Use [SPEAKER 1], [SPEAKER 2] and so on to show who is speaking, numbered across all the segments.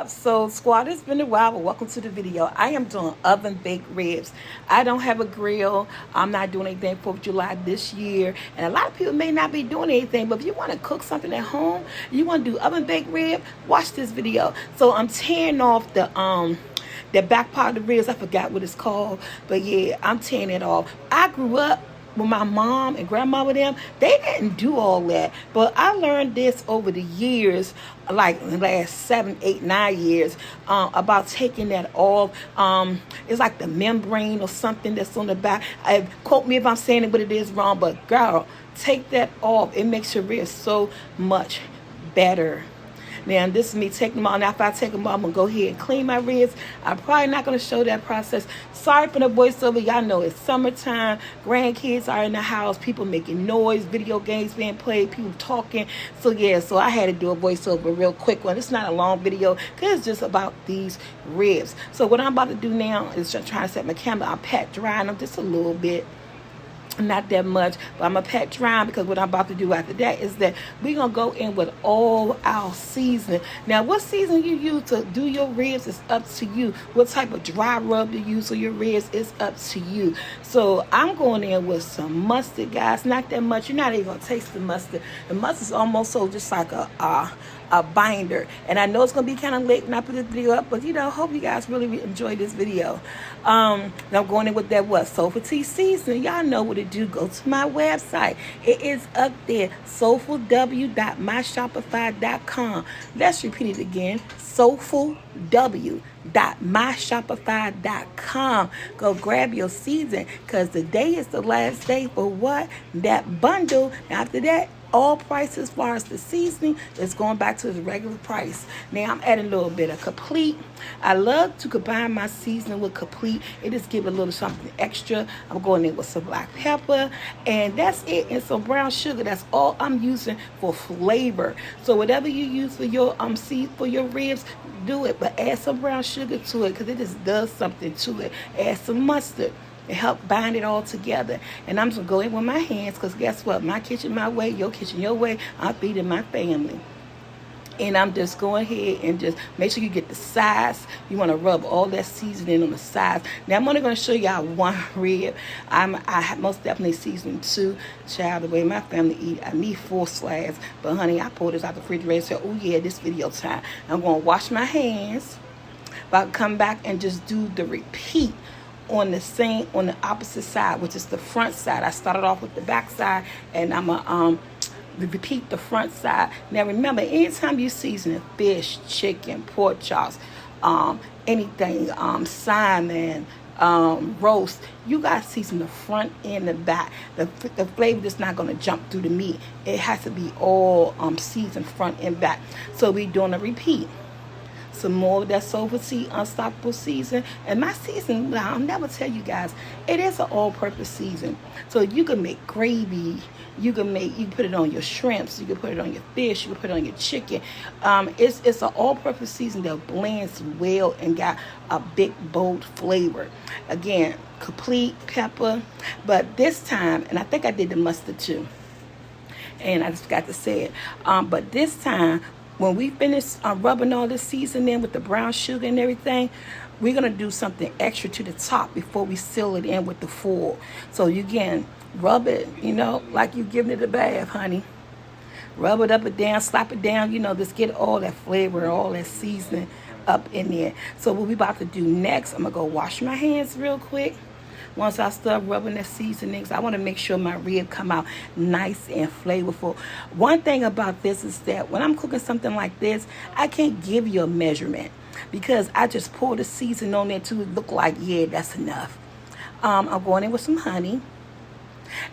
[SPEAKER 1] So squad, it's been a while, but welcome to the video. I am doing oven baked ribs. I don't have a grill. I'm not doing anything 4th of July this year, and a lot of people may not be doing anything, but if you want to cook something at home, you want to do oven baked rib, watch this video. So I'm tearing off the back part of the ribs. I forgot what it's called, but yeah, I'm tearing it off. I grew up with my mom and grandma with them. They didn't do all that, but I learned this over the years, like in the last 7, 8, 9 years, about taking that off. It's like the membrane or something that's on the back. Quote me if I'm saying it, but it is wrong, but girl, take that off. It makes your ribs so much better. Now, this is me taking them out. Now, after I take them out, I'm going to go ahead and clean my ribs. I'm probably not going to show that process. Sorry for the voiceover. Y'all know it's summertime. Grandkids are in the house. People making noise. Video games being played. People talking. So, yeah, so I had to do a voiceover, a real quick one. It's not a long video because it's just about these ribs. So, what I'm about to do now is just trying to set my camera. I'm pat drying them just a little bit. Not that much, but I'm gonna pat dry because what I'm about to do after that is that we're gonna go in with all our seasoning. Now, what season you use to do your ribs is up to you. What type of dry rub you use for your ribs is up to you. So I'm going in with some mustard, guys. Not that much. You're not even gonna taste the mustard. The mustard's almost so just like a binder. And I know it's gonna be kind of late when I put this video up, but hope you guys really enjoy this video. Now I'm going in with that Soulful Tea seasoning. Y'all know what it do. Go to my website. It is up there, soulfulw.myshopify.com. Let's repeat it again, soulfulw.myshopify.com. Go grab your season because today is the last day for what? That bundle. After that, all prices as far as the seasoning is going back to the regular price. Now I'm adding a little bit of Complete. I love to combine my seasoning with Complete. It just gives a little something extra. I'm going in with some black pepper, and that's it, and some brown sugar. That's all I'm using for flavor. So whatever you use for your for your ribs, do it, but add some brown sugar to it because it just does something to it. Add some mustard. It help bind it all together. And I'm just going to go in with my hands because guess what? My kitchen my way, your kitchen your way. I'm feeding my family. And I'm just going ahead and just make sure you get the sides. You want to rub all that seasoning on the sides. Now, I'm only going to show y'all one rib. I most definitely seasoned 2. Child, the way my family eat, I need 4 slabs. But, honey, I pulled this out the refrigerator and said, oh, yeah, this video time. I'm going to wash my hands. But I'll come back and just do the repeat on the opposite side, which is the front side. I started off with the back side, and I'm gonna repeat the front side. Now remember, anytime you season fish, chicken, pork chops, anything, salmon, roast, you gotta season the front and the back. The flavor is not gonna jump through the meat. It has to be all seasoned front and back. So we're doing a repeat. Some more of that Soulful Tea Unstoppable season. And my season, I'll never tell you guys, it is an all-purpose season. So you can make gravy. You can put it on your shrimps. You can put it on your fish. You can put it on your chicken. It's an all-purpose season that blends well and got a big, bold flavor. Again, Complete, pepper. But this time, and I think I did the mustard too. And I just forgot to say it. But this time, when we finish rubbing all this seasoning with the brown sugar and everything, we're going to do something extra to the top before we seal it in with the foil. So you can rub it, like you're giving it a bath, honey. Rub it up and down, slap it down, just get all that flavor, all that seasoning up in there. So what we about to do next, I'm going to go wash my hands real quick. Once I start rubbing the seasonings, I want to make sure my rib come out nice and flavorful. One thing about this is that when I'm cooking something like this, I can't give you a measurement because I just pour the seasoning on there to look like, yeah, that's enough. I'm going in with some honey.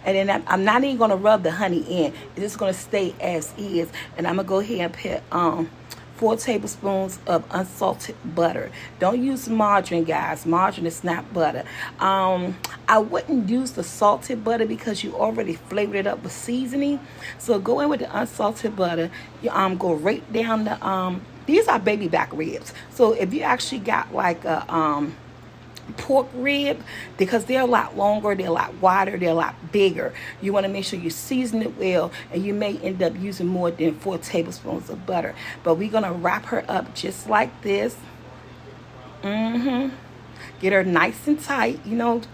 [SPEAKER 1] And then I'm not even going to rub the honey in. It's just going to stay as is. And I'm going to go ahead and put 4 tablespoons of unsalted butter. Don't use margarine, guys. Margarine is not butter. I wouldn't use the salted butter because you already flavored it up with seasoning. So go in with the unsalted butter. You go right down the these are baby back ribs. So if you actually got like a pork rib, because they're a lot longer, they're a lot wider, they're a lot bigger. You want to make sure you season it well, and you may end up using more than 4 tablespoons of butter. But we're going to wrap her up just like this. Get her nice and tight,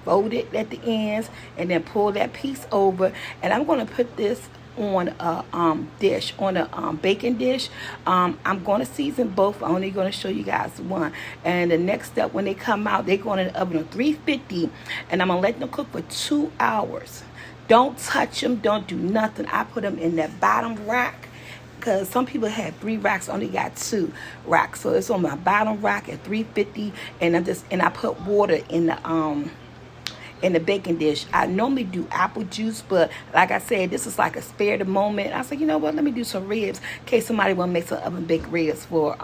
[SPEAKER 1] fold it at the ends, and then pull that piece over. And I'm going to put this on a dish, on a baking dish. I'm going to season both. I'm only going to show you guys one. And the next step, when they come out, they're going in the oven on 350, and I'm going to let them cook for 2 hours. Don't touch them. Don't do nothing. I put them in that bottom rack, because some people had 3 racks, only got 2 racks. So it's on my bottom rack at 350, and I put water in the baking dish. I normally do apple juice, but like I said, this is like a spare the moment. I said, you know what, let me do some ribs in case somebody want to make some oven baked ribs for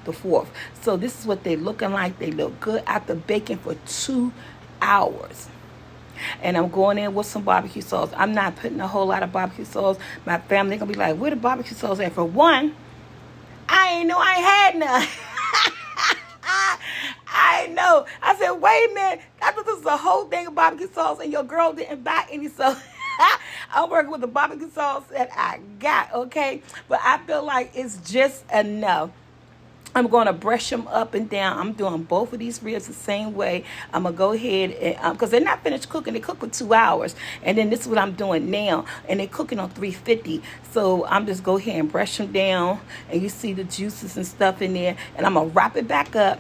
[SPEAKER 1] the 4th. So this is what they looking like. They look good after baking for 2 hours. And I'm going in with some barbecue sauce. I'm not putting a whole lot of barbecue sauce. My family gonna be like, where the barbecue sauce at? For one, I ain't know I ain't had none. I know. I said, wait a minute. I thought this was a whole thing of barbecue sauce, and your girl didn't buy any. So I'm working with the barbecue sauce that I got, okay? But I feel like it's just enough. I'm going to brush them up and down. I'm doing both of these ribs the same way. I'm going to go ahead and, because they're not finished cooking. They cook for 2 hours. And then this is what I'm doing now. And they're cooking on 350. So I'm just go ahead and brush them down. And you see the juices and stuff in there. And I'm going to wrap it back up,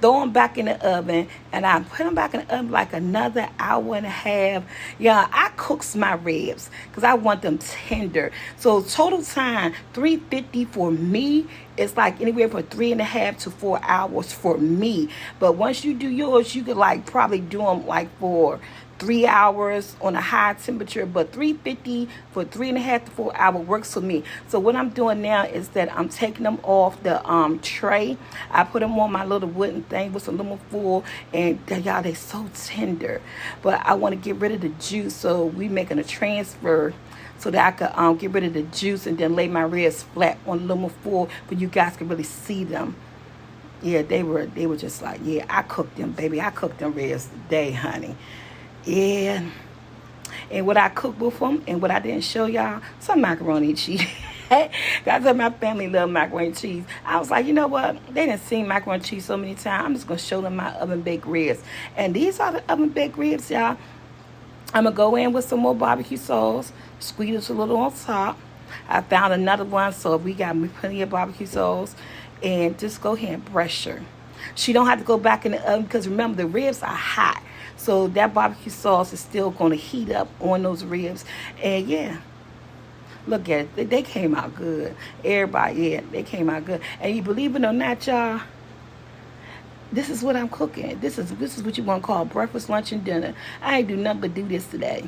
[SPEAKER 1] throw them back in the oven, and I put them back in the oven like another hour and a half. Yeah, I cooks my ribs because I want them tender. So total time, 350 for me. It's like anywhere from 3.5 to 4 hours for me. But once you do yours, you could like probably do them like for 3 hours on a high temperature, but 350 for 3.5 to 4 hours works for me. So what I'm doing now is that I'm taking them off the tray. I put them on my little wooden thing with some lemon foil, and y'all, they're so tender. But I want to get rid of the juice, so we making a transfer so that I could get rid of the juice and then lay my ribs flat on lemon foil, but you guys can really see them. Yeah, they were just like, yeah, I cooked them, baby. I cooked them ribs today, honey. Yeah, and what I cooked with them and what I didn't show y'all, some macaroni and cheese. Guys, my family love macaroni and cheese. I was like, you know what? They didn't see macaroni and cheese so many times. I'm just going to show them my oven baked ribs. And these are the oven baked ribs, y'all. I'm going to go in with some more barbecue sauce, squeeze it a little on top. I found another one, so we got plenty of barbecue sauce. And just go ahead and brush her. She don't have to go back in the oven because remember, the ribs are hot. So that barbecue sauce is still going to heat up on those ribs. And yeah, look at it. They came out good. Everybody, yeah, they came out good. And you believe it or not, y'all, this is what I'm cooking. This is what you want to call breakfast, lunch, and dinner. I ain't do nothing but do this today.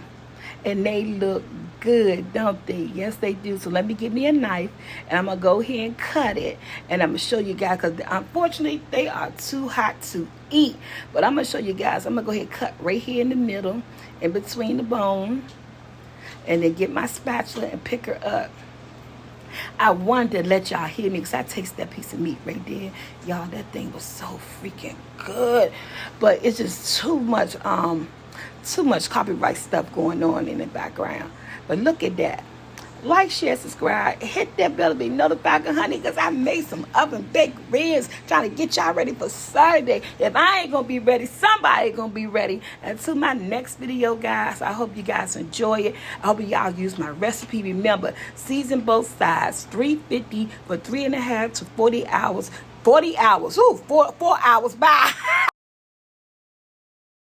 [SPEAKER 1] And they look good, don't they? Yes, they do. So let me get me a knife, and I'm going to go ahead and cut it. And I'm going to show you guys, because unfortunately, they are too hot to eat. But I'm going to show you guys. I'm going to go ahead and cut right here in the middle, in between the bone. And then get my spatula and pick her up. I wanted to let y'all hear me because I taste that piece of meat right there. Y'all, that thing was so freaking good. But it's just too much copyright stuff going on in the background. But look at that. Like, share, subscribe, hit that bell to be notified, honey, because I made some oven baked ribs trying to get y'all ready for Saturday. If I ain't going to be ready, somebody going to be ready. Until my next video, guys, I hope you guys enjoy it. I hope y'all use my recipe. Remember, season both sides, 350 for 3.5 to 40 hours. 40 hours. Ooh, 4 hours. Bye.